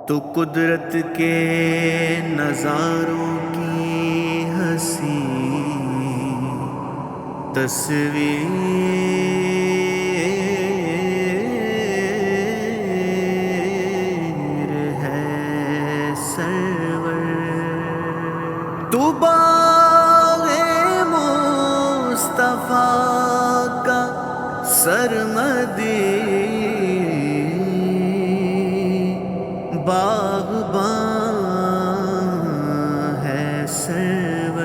تو قدرت کے نظاروں کی ہنسی تصویر ہے سرور، تو باغ مصطفیٰ کا سرمدی باغباں ہے سرور۔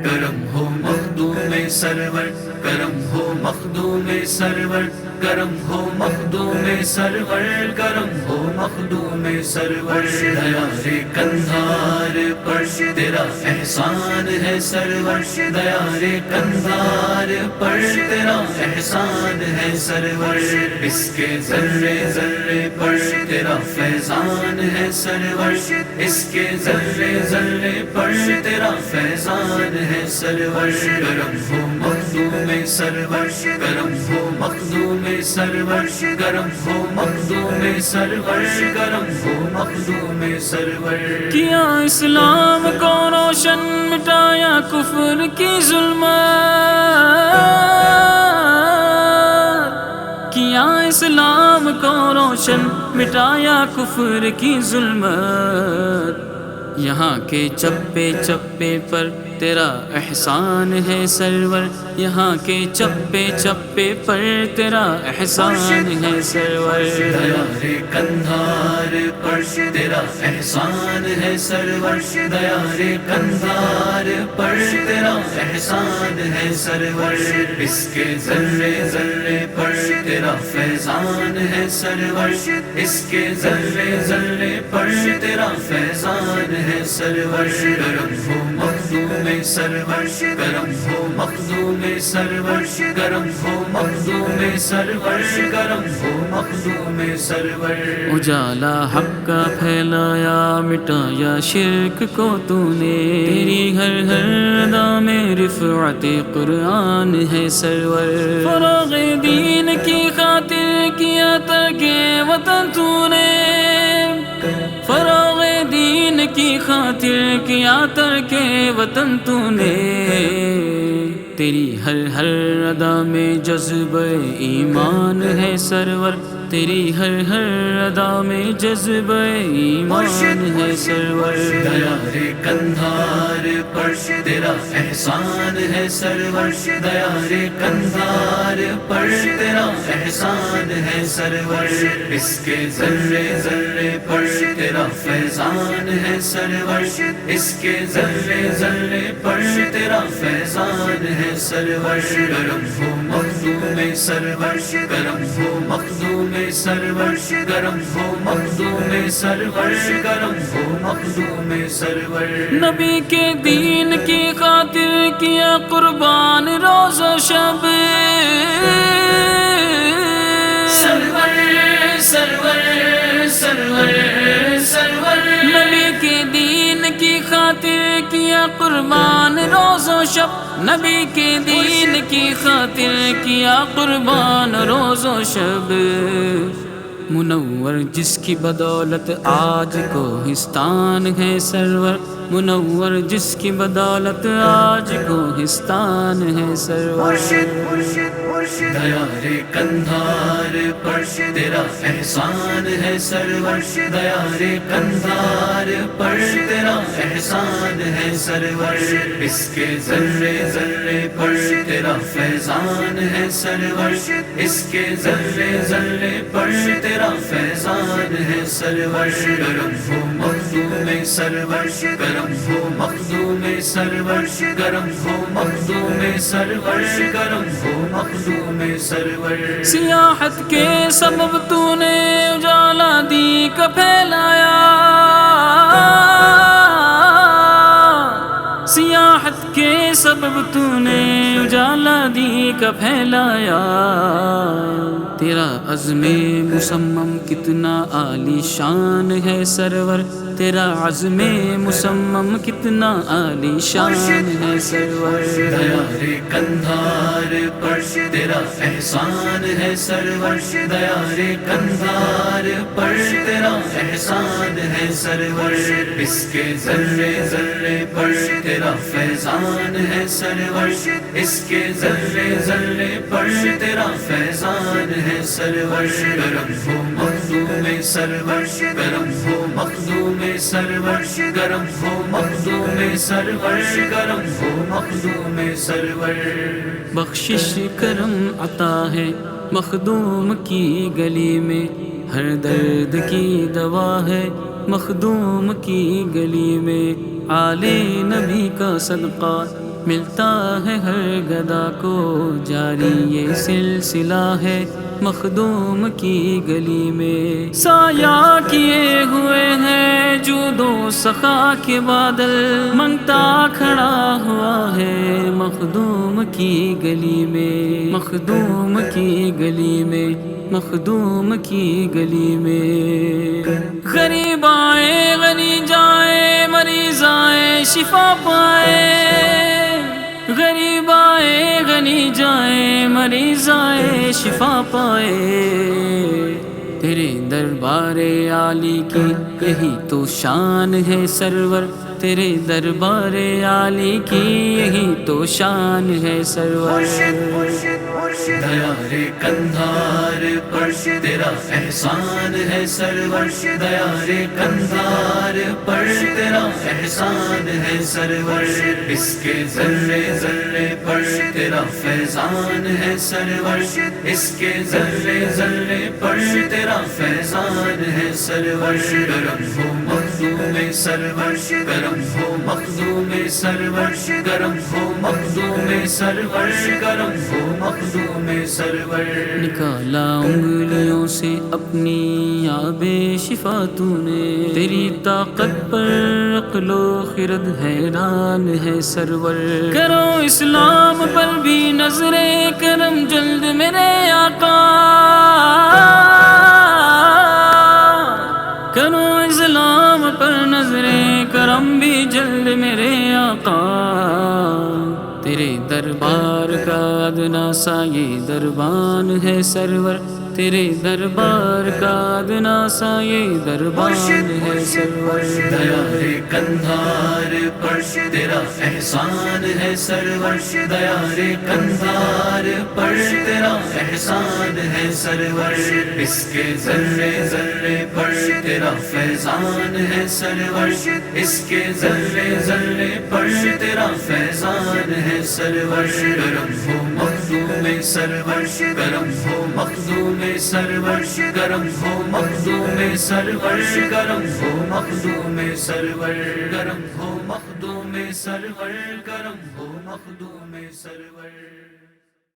کرم ہو مخدوم سرور، کرم ہو مخدوم سرور، کرم ہو مخدوم سرور، کرم ہو مخدوم سرور۔ دیار کندھار پر تیرا احسان ہے سرور، دیار کندھار پر تیرا احسان ہے سرور۔ اس کے ذرے ذرے پر تیرا فیضان ہے سرور، اس کے ذرے ذرے پر تیرا فیضان ہے سرور۔ کرم ہو مخدوم سرور، کرم ہو مخدوم سرور، کرم ہو مخدوم سرور، کرم ہو مخدوم سرور۔ کیا اسلام کو روشن، مٹایا کفر کی ظلمات، کیا اسلام کو روشن، مٹایا کفر کی ظلمات۔ یہاں کے چپے چپے پر تیرا احسان ہے سرور، یہاں کے چپے چپے پر تیرا احسان ہے سرور۔ دیار کندھار پر تیرا احسان ہے سرور، دیار کندھار پر تیرا احسان ہے سرور۔ اس کے ذرے ذرے پر تیرا فیضان ہے سرور، اس کے ذرے ذرے پر تیرا فیضان ہے سرور۔ کرم ہو مخدوم سرور، کرم ہو مخدوم سرور، کرم ہو مخدوم سرور، کرم ہو مخدوم سرور۔ اجالا حق کا پھیلایا، مٹایا شرک کو تو نے، تیری ہر ہر ادا میں رفعت قرآن ہے سرور۔ فروغ دین کی خاطر کیا ترک وطن تو نے، فروغ دین کی خاطر کیا ترک وطن تو نے، تیری ہر ہر ادا میں جذبہ ایمان ہے سرور، تیری ہر ہر ادا میں جذبہ ایمان ہے سرور۔ دیار کندھار پر تیرا احسان ہے سرور، دیار کندھار پر تیرا احسان ہے سرور۔ اس کے ذرے ذرے پر تیرا فیضان ہے سرور، اس کے ذرے ذرے پر تیرا فیضان ہے سرور۔ کرم ہو مخدوم سرور، کرم ہو مخدوم سرور، کرم ہو مخدوم سرور، کرم ہو مخدوم سرور۔ نبی کے دین کی خاطر کیا قربان روز و شب، سرور سرور سرور سرور۔ نبی کے دین کی خاطر کیا قربان روز و شب، نبی کے دین کی خاطر کیا قربان روز و شب۔ منور جس کی بدولت آج کوہستان ہے سرور، منور جس کی بدولت آج کوہستان ہے سرور۔ دیار کندھار پر تیرا احسان ہے سرور، دیار کندھار پر تیرا احسان ہے سرور۔ اس کے ذرے ذرے پر تیرا فیضان ہے سرور، اس کے ذرے ذرے پر تیرا فیضان ہے سرور۔ کرم ہو مخدوم سرور، کرم ہو مخدوم سرور، کرم ہو مخدوم سرور، کرم ہو مخدوم سرور۔ سیاحت کے سبب تو نے اجالا دی کا پھیلایا، سیاحت کے سبب تو نے اجالا دی کا پھیلایا، تیرا عزم مصمم کتنا عالی شان ہے سرور، تیرا عزم مصمم کتنا عالی شان ہے سرور۔ دیار کندھار پر تیرا احسان ہے سرور، دیار کندھار پر تیرا احسان ہے سرور، اس کے ذرے ذرے پر تیرا فیضان ہے سرور، اس کے ذرے ذرے پر تیرا فیضان ہے سرور۔ کرم ہو مخدوم سرور، کرم ہو مخدوم سرور، کرم ہو مخدوم سرور، کرم ہو مخدوم سرور۔ بخشش کرم عطا ہے مخدوم کی گلی میں، ہر درد کی دوا ہے مخدوم کی گلی میں، آل نبی کا صدقہ ملتا ہے ہر گدا کو، جاری یہ سلسلہ ہے مخدوم کی گلی میں۔ سایہ کیے ہوئے ہیں جود و سخا کے بادل، منگتا کھڑا ہوا ہے مخدوم کی گلی میں، مخدوم کی گلی میں، مخدوم کی گلی میں۔ غریب آئے غنی جائے، مریض آئے شفا پائے، غریب آئے غنی جائے، مریض آئے شفا پائے، تیرے دربار عالی کی یہی تو شان ہے سرور، تیرے دربار عالی کی یہی تو شان ہے سرور۔ دیار کندھار پر تیرا احسان ہے سرور، دیار کندھار پر تیرا احسان ہے سرور، اس کے ذرے ذرے پر تیرا فیضان ہے سرور، اس کے ذرے ذرے پر تیرا فیضان ہے سرور۔ کرم ہو مخدوم سرور، کرم ہو مخدوم سرور، کرم ہو مخدوم سرور، کرم ہو مخدوم سرور۔ نکالا انگلیوں سے اپنی آب شفا تو نے، تیری طاقت پر عقل و خرد حیران ہے سرور، کرو اسلام پر بھی نظر کرم جلد میرے آقا، کرو اسلام پر نظر کرم بھی جلد میرے آقا، تیرے دربار کا ادنا سا یہ دربان ہے سرور، تیرے دربار کا ادنا سا یہ دربان ہے سرور۔ دیار کندھار پر تیرا احسان ہے سرور، دیار کندھار پر تیرا احسان ہے سرور، اس کے ذرے ذرے پر تیرا فیضان ہے سرور، اس کے ذرے ذرے پر تیرا فیضان ہے سرور۔ کرم ہو مخدوم سرور، کرم ہو مخدوم سرور، کرم ہو مخدوم سرور، کرم ہو مخدوم سرور، کرم ہو مخدوم سرور، کرم ہو مخدوم سرور۔